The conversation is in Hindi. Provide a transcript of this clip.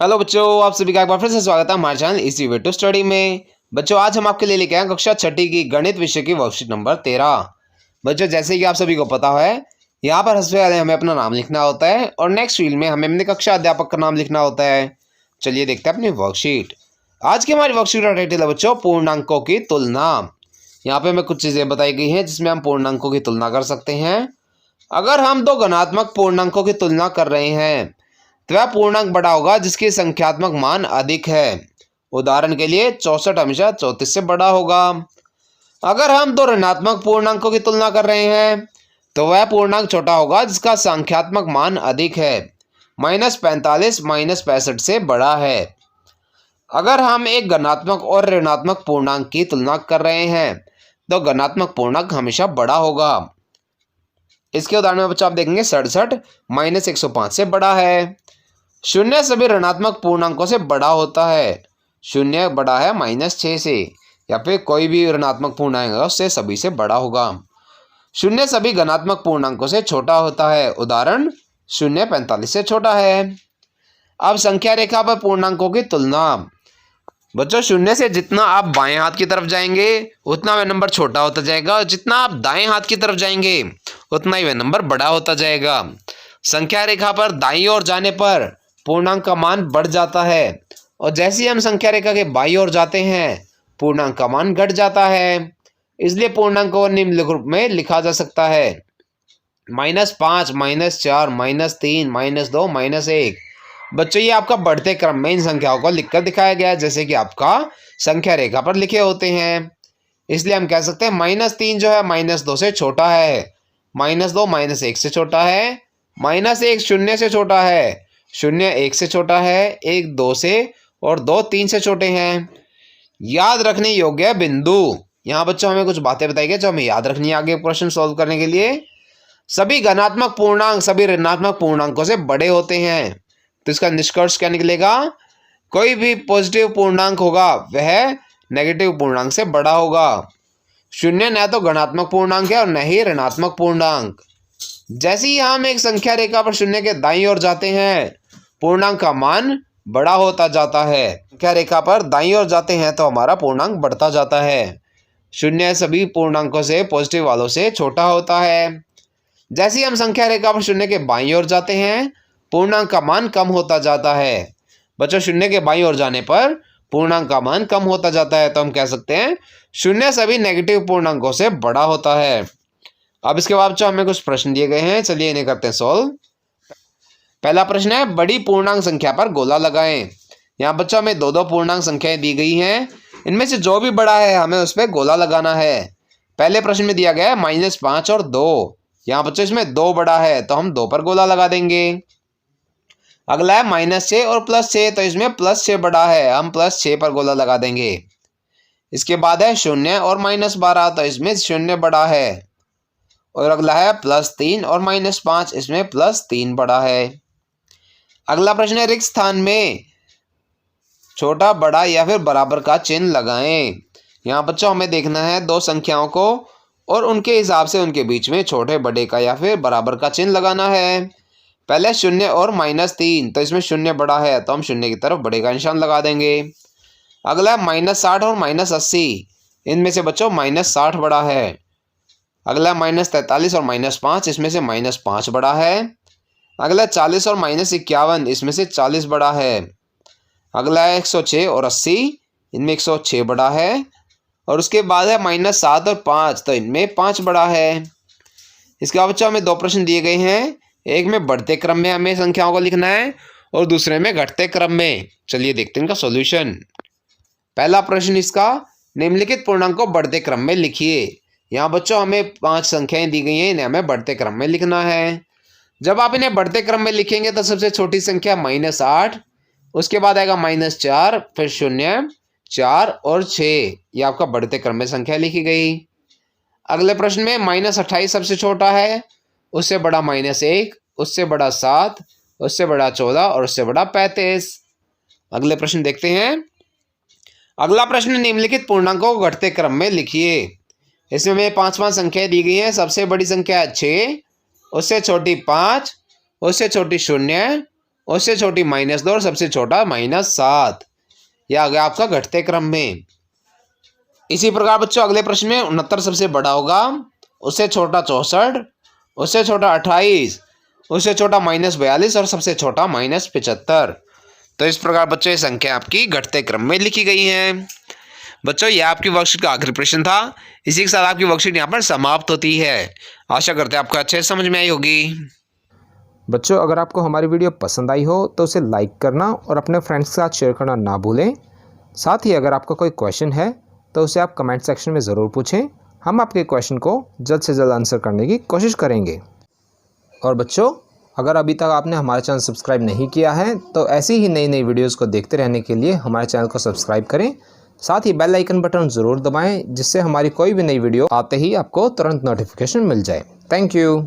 हेलो बच्चों, आप सभी का एक बार फिर से स्वागत है हमारे channel easy way to study में। बच्चों, आज हम आपके लिए लेके आए कक्षा छठी की गणित विषय की वर्कशीट नंबर 13। बच्चों, जैसे कि आप सभी को पता है, यहाँ पर हंसवे वाले हमें अपना नाम लिखना होता है और नेक्स्ट फील्ड में हमें अपने कक्षा अध्यापक का नाम लिखना होता है। चलिए देखते हैं अपनी वर्कशीट। आज की हमारी वर्कशीट का टाइटल है बच्चों पूर्णांकों की तुलना। यहाँ पे हमें कुछ चीजें बताई गई हैं जिसमें हम पूर्णांकों की तुलना कर सकते हैं। अगर हम दो धनात्मक पूर्णांकों की तुलना कर रहे हैं तो वह पूर्णांक बड़ा होगा जिसकी संख्यात्मक मान अधिक है। उदाहरण के लिए 64 हमेशा 34 से बड़ा होगा। अगर हम दो ऋणात्मक पूर्णांकों की तुलना कर रहे हैं तो वह पूर्णांक छोटा होगा जिसका संख्यात्मक मान अधिक है। -45 -65 से बड़ा है। अगर हम एक धनात्मक और ऋणात्मक पूर्णांक की तुलना कर रहे हैं तो धनात्मक पूर्णांक हमेशा बड़ा होगा। इसके उदाहरण में बच्चों आप देखेंगे 67 -105 से बड़ा है। शून्य सभी ऋणात्मक पूर्णांकों से बड़ा होता है। शून्य बड़ा है -6 से, या फिर कोई भी ऋणात्मक पूर्णांक है उससे सभी से बड़ा होगा। शून्य सभी धनात्मक पूर्णांकों से छोटा होता है। उदाहरण 0 45 से छोटा है। अब संख्या रेखा पर पूर्णांकों की तुलना। बच्चों, शून्य से जितना आप बाएं हाथ की तरफ जाएंगे उतना वह नंबर छोटा होता जाएगा, और जितना आप दाएं हाथ की तरफ जाएंगे उतना ही वह नंबर बड़ा होता जाएगा। संख्या रेखा पर दाईं ओर जाने पर पूर्णांक का मान बढ़ जाता है, और जैसे ही हम संख्या रेखा के बाईं ओर जाते हैं पूर्णांक का मान घट जाता है। इसलिए पूर्णांक को निम्नलिखित रूप में लिखा जा सकता है: -5 -4 -3 -2 -1। बच्चों, ये आपका बढ़ते क्रम में इन संख्याओं को लिखकर दिखाया गया है जैसे कि आपका संख्या रेखा पर लिखे होते हैं। इसलिए हम कह सकते हैं -3 जो है -2 से छोटा है, -2 -1 से छोटा है, -1 0 से छोटा है, 0 1 से छोटा है, 1 2 से, और 2 3 से छोटे हैं। याद रखने योग्य बिंदु। यहाँ बच्चों हमें कुछ बातें बताई गई जो हमें याद रखनी है आगे प्रश्न सॉल्व करने के लिए। सभी धनात्मक पूर्णांक सभी ऋणात्मक पूर्णांकों से बड़े होते हैं। तो इसका निष्कर्ष क्या निकलेगा? कोई भी पॉजिटिव पूर्णांक होगा वह नेगेटिव पूर्णांक से बड़ा होगा। शून्य न तो धनात्मक पूर्णांक है और न ही ऋणात्मक पूर्णांक। जैसे ही हम एक संख्या रेखा पर शून्य के दाईं ओर जाते हैं पूर्णांक का मान बड़ा होता जाता है। संख्या रेखा पर दाईं ओर जाते हैं तो हमारा पूर्णांक बढ़ता जाता है। शून्य सभी पूर्णांकों से पॉजिटिव वालों से छोटा होता है। जैसे ही हम संख्या रेखा पर शून्य के बाईं ओर जाते हैं पूर्णांक का मान कम होता जाता है। बच्चों, शून्य के बाईं ओर जाने पर पूर्णांक का मान कम होता जाता है, तो हम कह सकते हैं शून्य सभी नेगेटिव पूर्णांकों से बड़ा होता है। अब इसके बाद जो हमें कुछ प्रश्न दिए गए हैं, चलिए इन्हें करते हैं सॉल्व। पहला प्रश्न है बड़ी पूर्णांक संख्या पर गोला लगाएं। यहाँ बच्चों हमें दो पूर्णांक संख्याएं दी गई हैं, इनमें से जो भी बड़ा है हमें उस पर गोला लगाना है। पहले प्रश्न में दिया गया है -5 और 2। यहाँ बच्चों इसमें 2 बड़ा है तो हम 2 पर गोला लगा देंगे। अगला है -6 और +6, तो इसमें +6 बड़ा है, हम +6 पर गोला लगा देंगे। इसके बाद है 0 और -12, तो इसमें 0 बड़ा है। और अगला है +3 और -5, इसमें +3 बड़ा है। अगला प्रश्न है रिक्त स्थान में छोटा, बड़ा या फिर बराबर का चिन्ह लगाएं। यहाँ बच्चों हमें देखना है दो संख्याओं को और उनके हिसाब से उनके बीच में छोटे बड़े का या फिर बराबर का चिन्ह लगाना है। पहले 0 और -3, तो इसमें 0 बड़ा है तो हम 0 की तरफ बड़े का निशान लगा देंगे। अगला -60 और -80, इनमें से बच्चों -60 बड़ा है। अगला -43 और -5, इसमें से -5 बड़ा है। अगला 40 और -51, इसमें से 40 बड़ा है। अगला है 106 और 80, इनमें 106 बड़ा है। और उसके बाद है -7 और 5, तो इनमें 5 बड़ा है। इसके बाद बच्चों हमें 2 प्रश्न दिए गए हैं, एक में बढ़ते क्रम में हमें संख्याओं को लिखना है और दूसरे में घटते क्रम में। चलिए देखते हैं इनका सॉल्यूशन। पहला प्रश्न इसका निम्नलिखित पूर्णांक को बढ़ते क्रम में लिखिए। यहाँ बच्चों हमें 5 संख्याएं दी गई हैं, इन्हें हमें बढ़ते क्रम में लिखना है। जब आप इन्हें बढ़ते क्रम में लिखेंगे तो सबसे छोटी संख्या -8, उसके बाद आएगा -4, फिर 0, 4 और 6। ये आपका बढ़ते क्रम में संख्या लिखी गई। अगले प्रश्न में -28 सबसे छोटा है, उससे बड़ा -1, उससे बड़ा 7, उससे बड़ा 14 और उससे बड़ा 35। अगले प्रश्न देखते हैं। अगला प्रश्न निम्नलिखित पूर्णांकों को घटते क्रम में लिखिए। इसमें हमें 5 संख्याएं दी गई हैं। सबसे बड़ी संख्या है 6, उससे छोटी 5, उससे छोटी 0, उससे छोटी -2 और सबसे छोटा -7। यह आ गया आपका घटते क्रम में। इसी प्रकार बच्चों अगले प्रश्न में 69 सबसे बड़ा होगा, उससे छोटा 64, उससे छोटा 28, उससे छोटा -42 और सबसे छोटा -75। तो इस प्रकार बच्चों ये संख्या आपकी घटते क्रम में लिखी गई है। बच्चों यह आपकी वर्कशीट का आखिरी प्रश्न था। इसी के साथ आपकी वर्कशीट यहाँ पर समाप्त होती है। आशा करते हैं आपको अच्छे से समझ में आई होगी। बच्चों अगर आपको हमारी वीडियो पसंद आई हो तो उसे लाइक करना और अपने फ्रेंड्स के साथ शेयर करना ना भूलें। साथ ही अगर आपका कोई क्वेश्चन है तो उसे आप कमेंट सेक्शन में ज़रूर पूछें। हम आपके क्वेश्चन को जल्द से जल्द आंसर करने की कोशिश करेंगे। और बच्चों अगर अभी तक आपने हमारा चैनल सब्सक्राइब नहीं किया है तो ऐसी ही नई नई वीडियोज़ को देखते रहने के लिए हमारे चैनल को सब्सक्राइब करें। साथ ही बेल आइकन बटन ज़रूर दबाएं जिससे हमारी कोई भी नई वीडियो आते ही आपको तुरंत नोटिफिकेशन मिल जाए। Thank you.